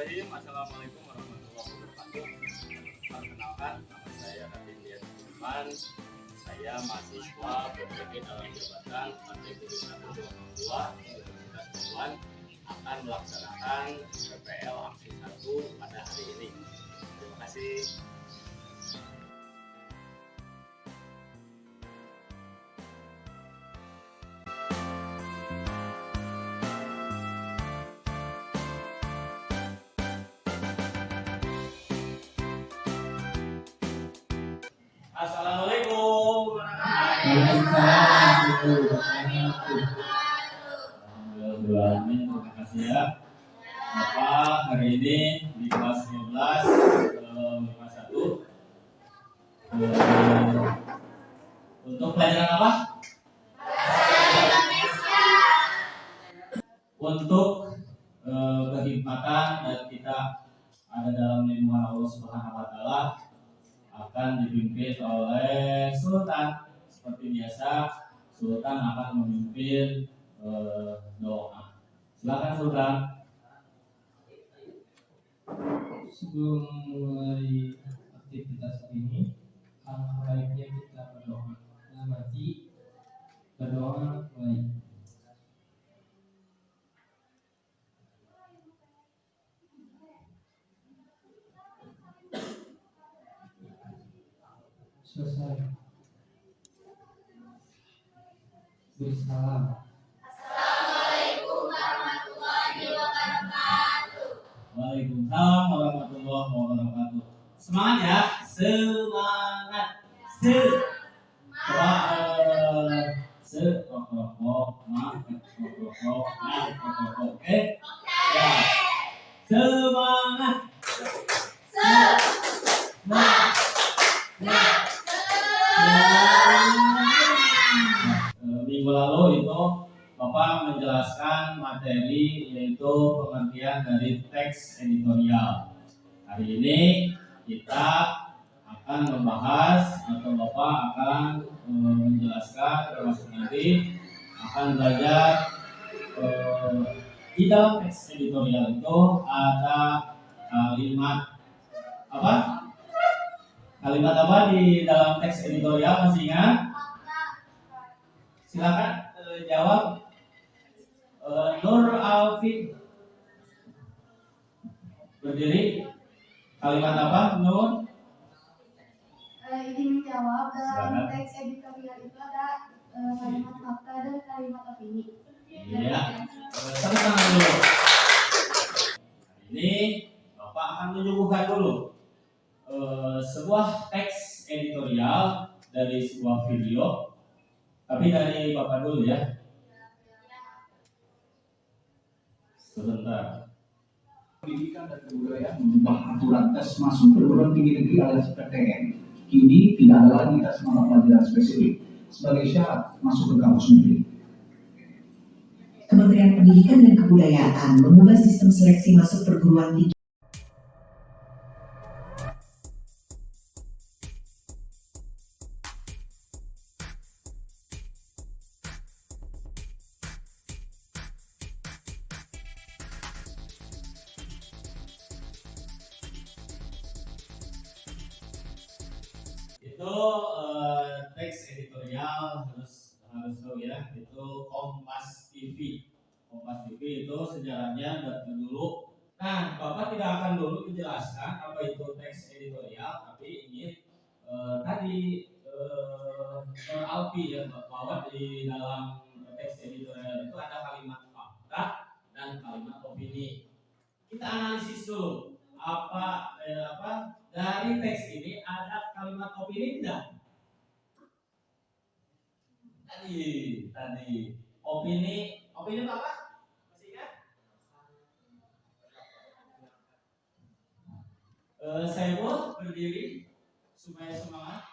Bismillahirrahmanirrahim. Assalamualaikum warahmatullahi wabarakatuh. Perkenalkan, nama saya Raden Dian Firman. Saya mahasiswa PPG dalam jabatan Partai Gerindra Dua Universitas Tuan akan melaksanakan PPL aksi 1 pada hari ini. Terima kasih. Assalamualaikum warahmatullahi wabarakatuh. Terima kasih ya Bapak. Hari ini di kelas 12 51 untuk pelajaran apa? Untuk kehikmatan dan kita ada dalam lindungan Allah Subhanahu wa taala akan dipimpin oleh Sultan. Seperti biasa, Sultan akan memimpin doa. Silakan Sultan. Sebelum mulai aktivitas ini, alangkah baiknya kita berdoa. Mari berdoa mulai. Selesai. Bersalam. Assalamualaikum warahmatullahi wabarakatuh. Waalaikumsalam warahmatullahi wabarakatuh. Semangat ya, semangat. Oke. Ya. Semangat. Minggu lalu itu Bapak menjelaskan materi yaitu pengertian dari teks editorial. Hari ini kita akan membahas atau Bapak akan menjelaskan termasuk nanti akan belajar di dalam teks editorial itu ada kalimat apa? Kalimat apa di dalam teks editorial, masih ingat? Silakan jawab. Nur Alfi berdiri. Kalimat apa, Nur? Izin menjawab, dalam teks editorial itu ada kalimat fakta dan kalimat opini. Iya. Tepuk tangan dulu. Ini Bapak akan menyuguhkan dulu sebuah teks editorial dari sebuah video, tapi dari Bapak dulu ya. Sebentar. Pendidikan dan Kebudayaan mengubah aturan tes masuk perguruan tinggi negeri alias PTN. Kini tidak ada lagi tes mata pelajaran spesifik sebagai syarat masuk ke kampus negeri. Kementerian Pendidikan dan Kebudayaan mengubah sistem seleksi masuk perguruan tinggi. Itu teks editorial harus tahu ya, itu Kompas TV. Kompas TV itu sejarahnya dari dulu. Nah, Bapak tidak akan dulu menjelaskan apa itu teks editorial, tapi ini tadi Alpi ya, bahwa di dalam teks editorial itu ada kalimat fakta dan kalimat opini. Kita analisis dulu apa dari teks ini ada kalimat opini tidak? Tadi opini apa? Masih ingat? Saya buat berdiri supaya semangat.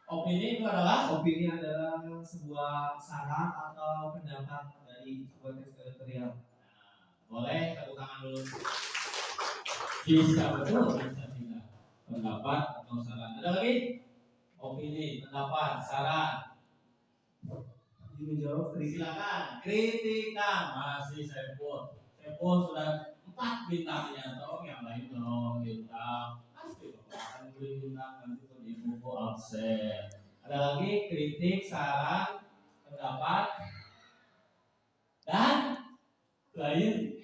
Opini itu adalah sebuah saran atau pendapat dari sebuah teks editorial. Boleh tepuk tangan dulu. Bisa betul, bisa tidak. Pendapat atau saran. Ada lagi? Opini, pendapat, saran. Menjawab Silakan. Kritikan. Masih Saiful sudah 4 bintangnya dong, yang lain dong bintang. Pasti bapak akan beri bintang nanti tuh di buku absen. Ada lagi kritik, saran, pendapat, dan lain.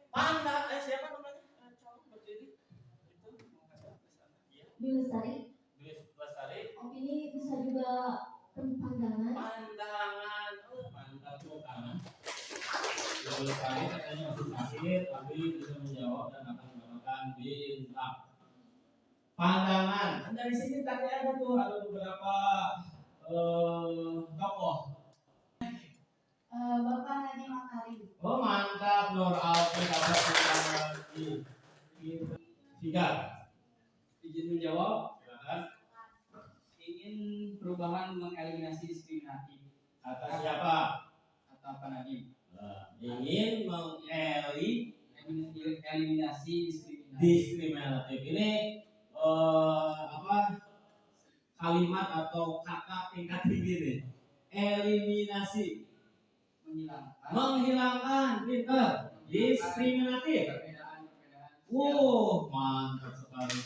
Panda, siapa namanya? Cowok berdiri. Itu mau kasih apa sana? Iya. Dwi Lestari. Dwi Lestari. Opini bisa juga pandangan. Pandangan, oh mantap bukan. Dwi Lestari katanya masih sakit, tapi bisa menjawab dan akan mendapatkan bintang. Pandangan, dari sini tadi ada tuh ada beberapa tokoh. Bapak Nadiem Makarim. Oh mantap, Nur Alfi dapat bintang tiga. Izin menjawab. Silakan. Ingin perubahan mengeliminasi diskriminatif. Atas siapa? Atau apa Nadiem? Ingin Eliminasi diskriminatif. diskriminatif ini kalimat atau kata tingkat tinggi nih. Eliminasi, menghilangkan, pinter. Diskriminatif. Perbedaan. Mantap sekali.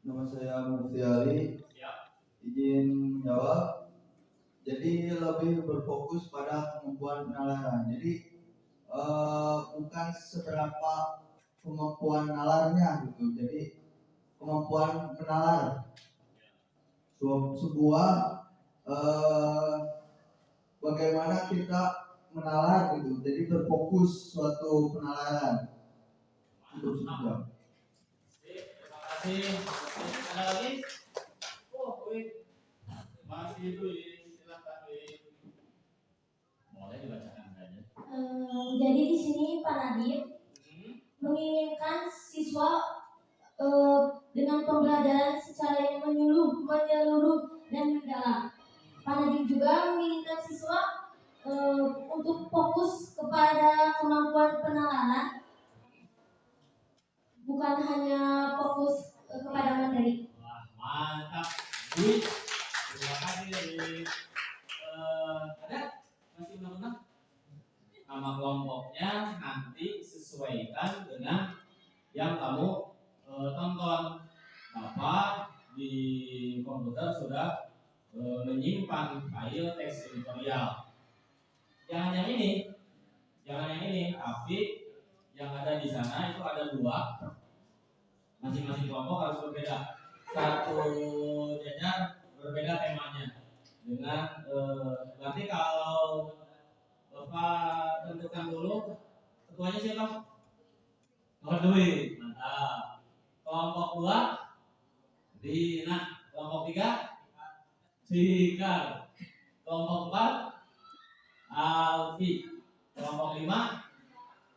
Nama saya Mufti Ali. Siap. Izin menjawab. Jadi lebih berfokus pada kemampuan penalaran. Jadi bukan seberapa kemampuan nalarnya gitu. Jadi kemampuan menalar sebuah bagaimana kita menalar gitu. Jadi berfokus suatu penalaran. Itu sudah. Terima kasih. Ada lagi? Wih. Masih Dwi, silakan Dwi. Boleh dibacakan saja. Jadi di sini Pak Nadiem menginginkan siswa dengan pembelajaran secara yang menyeluruh dan mendalam. Pak Nadiem juga menginginkan siswa untuk fokus kepada kemampuan penalaran, bukan hanya fokus kepada materi. Wah, mantap. Dwi. Terima kasih Dwi. Ada? Masih undang-undang? Nama kelompoknya nanti sesuaikan dengan yang kamu tonton. Bapak di komputer sudah menyimpan file teks editorial. Jangan yang ini, tapi yang ada di sana itu ada dua. Masing-masing kelompok harus berbeda. Satu jajar berbeda temanya. Dengan berarti kalau Bapak tentukan dulu ketuanya siapa? Oh Dwi, mantap. Kelompok 2 Dina, kelompok 3 Fikar, kelompok 4 Alfi, kelompok 5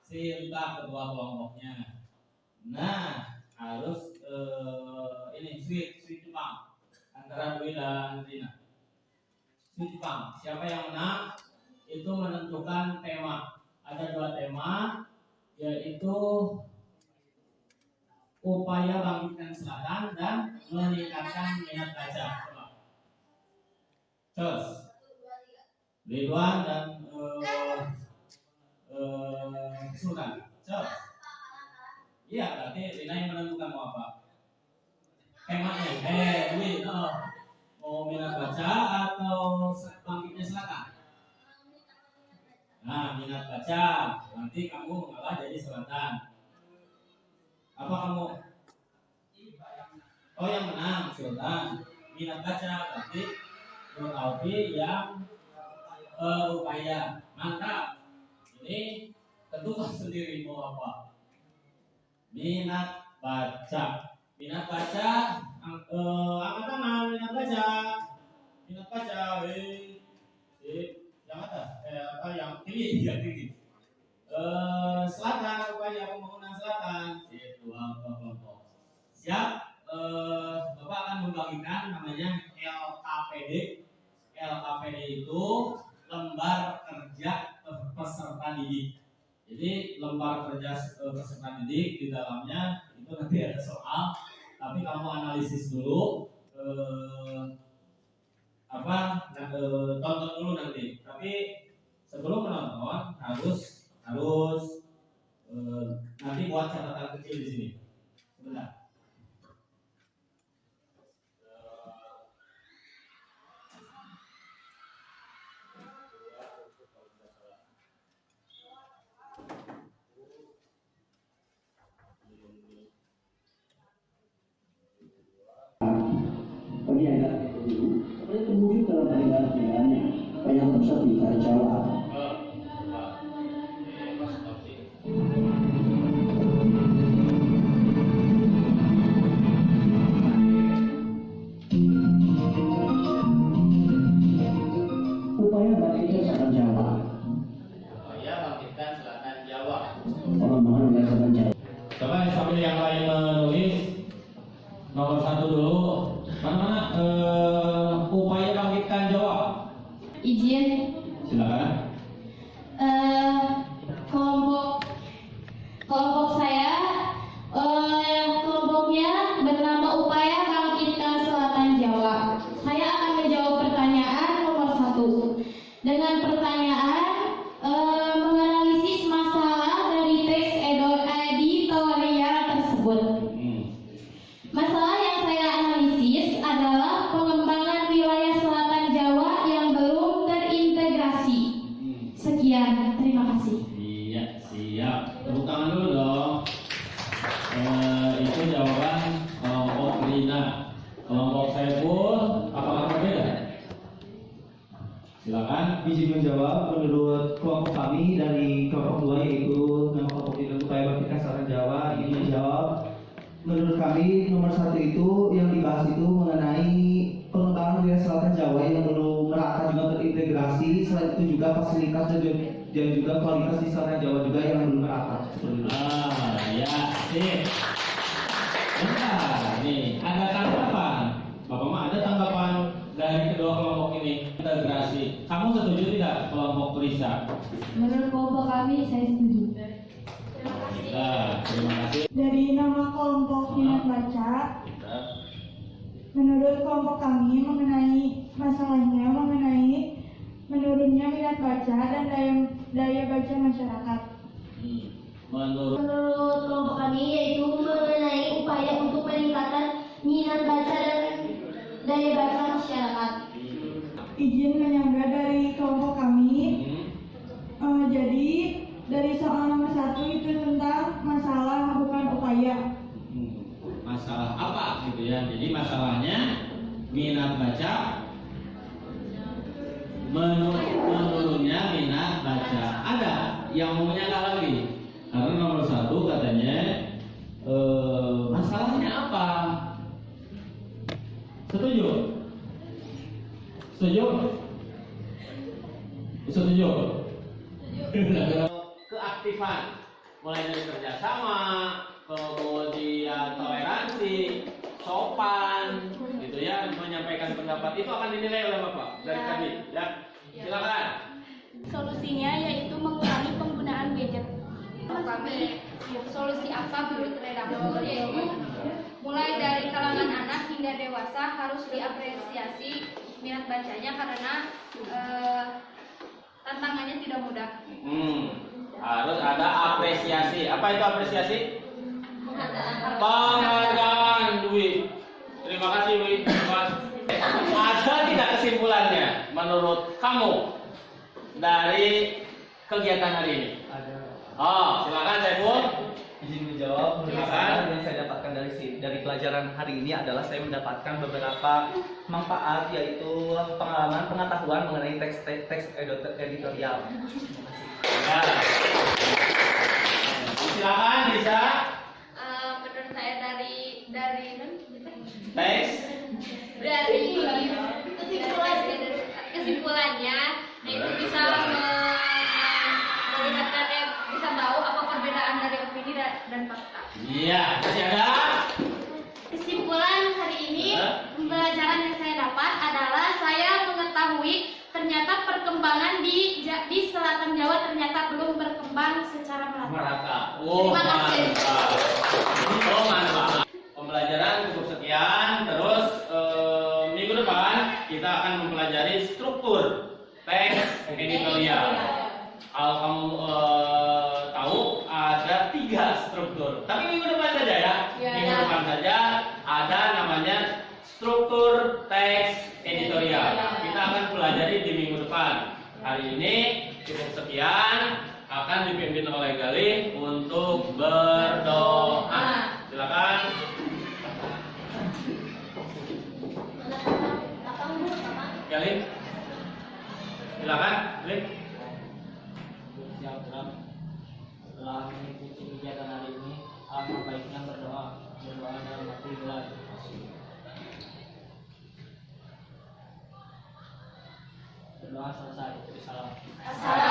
Sinta, ketua kelompoknya. Nah, harus ini sweet Jepang antara Dwi dan Dina. Sweet Jepang. Siapa yang menang itu menentukan tema. Ada 2 tema, yaitu upaya bangkitkan selatan dan meningkatkan minat baca. Terus Ridwan dan Sultan. Terus iya, berarti Rina yang menentukan mau apa? Temanya. Dwi, mau minat baca atau bangkitnya selatan? Nah, minat baca. Nanti kamu mengalah jadi selatan. Apa kamu? Oh, yang menang Sultan. Minat baca berarti Nur Alfi yang upaya. Mantap. Ini tentukan sendiri mau apa. Minat baca. Minat baca. Angkat tangan. Minat baca. Minat baca. Yang atas. Yang tinggi. Yang tinggi. Selatan, upaya pembangunan selatan. Dua kelompok. Siap. Bapak akan membagikan namanya LKPD. LKPD itu lembar kerja peserta didik. Jadi lembar kerja peserta didik di dalamnya itu nanti ada soal, tapi kamu analisis dulu, tonton dulu nanti. Tapi sebelum menonton harus nanti buat catatan kecil di sini. Sebentar. Bagi anak dulu, supaya terwujud dalam peringatan-peringkatannya, apa yang terusah di cara Jawa. Upaya bangkitkan selatan Jawa. Upaya bangkitkan selatan Jawa. Pengembangan wilayah selatan Jawa. Coba sambil yang lain menulis nomor 1 dulu. Mana upaya bangkitkan Jawa. Izin. Silakan. Kelompok saya kelompoknya bernama Upaya Bangkitkan Selatan Jawa. Saya akan menjawab pertanyaan nomor 1 dengan pertanyaan menganalisis masalah dari teks editorial tersebut. Masalah yang saya analisis adalah pengembangan wilayah selatan Jawa yang belum terintegrasi. Sekian, terima kasih. Iya, siap. Tepuk tangan dulu dong. Itu jawaban kelompok Rina. Kelompok saya pun apakah berbeda? Silakan. Izin menjawab, menurut kelompok kami dari kelompok 2 yaitu nama kelompok Upaya Bangkitkan Selatan Jawa ini menjawab. Menurut kami nomor 1 itu yang dibahas itu mengenai pengembangan wilayah selatan Jawa yang belum merata juga terintegrasi. Selain itu juga fasilitas dan juga kualitas di selatan Jawa juga yang belum merata. Seperti itu. Ya, sip. Bentar, nih ada tanggapan. Bapak mah ada tanggapan dari kedua kelompok ini integrasi. Kamu setuju tidak kelompok Risa? Menurut kelompok kami, saya setuju. Terima kasih. Dari nama kelompok minat baca, menurut kelompok kami masalahnya mengenai menurunnya minat baca dan daya baca masyarakat. Menurut Kelompok kami yaitu mengenai upaya untuk peningkatan minat baca dan daya baca masyarakat. Izin menyangga dari kelompok kami. Jadi dari soal nomor 1 itu tentang masalah bukan upaya. masalah apa gitu ya. Jadi masalahnya minat baca menurunnya minat baca. Ada yang mau menyangka lagi karena nomor 1 katanya masalahnya apa? Setuju? Setuju? Setuju? Keaktifan mulai dari kerjasama, kemudian toleransi, sopan, gitu ya, menyampaikan pendapat itu akan dinilai oleh Bapak dari tadi, ya. Silakan. Solusinya yaitu mengurangi penggunaan gadget. Kami solusi apa menurut redaktor yaitu mulai dari kalangan anak hingga dewasa harus diapresiasi minat bacanya karena tantangannya tidak mudah. Harus ada apresiasi. Apa itu apresiasi? Penghargaan, Dwi. Terima kasih, Dwi. Ada tidak kesimpulannya menurut kamu dari kegiatan hari ini? Ada. Oh, silakan Saiful. Izin menjawab, menurut Silakan. saya yang saya dapatkan dari pelajaran hari ini adalah saya mendapatkan beberapa manfaat, yaitu pengetahuan mengenai teks editorial. Ya. Silakan bisa. Menurut saya dari Teks. kesimpulannya itu bisa melihatkan bisa tahu apa perbedaan dari opini dan fakta. Iya, masih ada. Kesimpulan hari ini pembelajaran yang saya dapat adalah saya mengetahui ternyata perkembangan di selatan Jawa ternyata belum berkembang secara merata. Merata. Oh, Terima kasih. mantap. Oh, mantap. Pembelajaran cukup sekian. Terus minggu depan kita akan mempelajari struktur teks editorial. Kalau kamu tahu ada 3 struktur. Tapi minggu depan saja ya. Ya, Minggu ya. depan saja ada namanya struktur teks editorial. Ya. Kita akan pelajari di minggu depan. Hari ini cukup sekian. Akan dipimpin oleh Galih untuk berdoa. Silakan. Galih. Silakan, Galih. Setelah mengikuti kegiatan hari ini, apa baiknya berdoa dalam hati mulai. Berdoa selesai. Salam.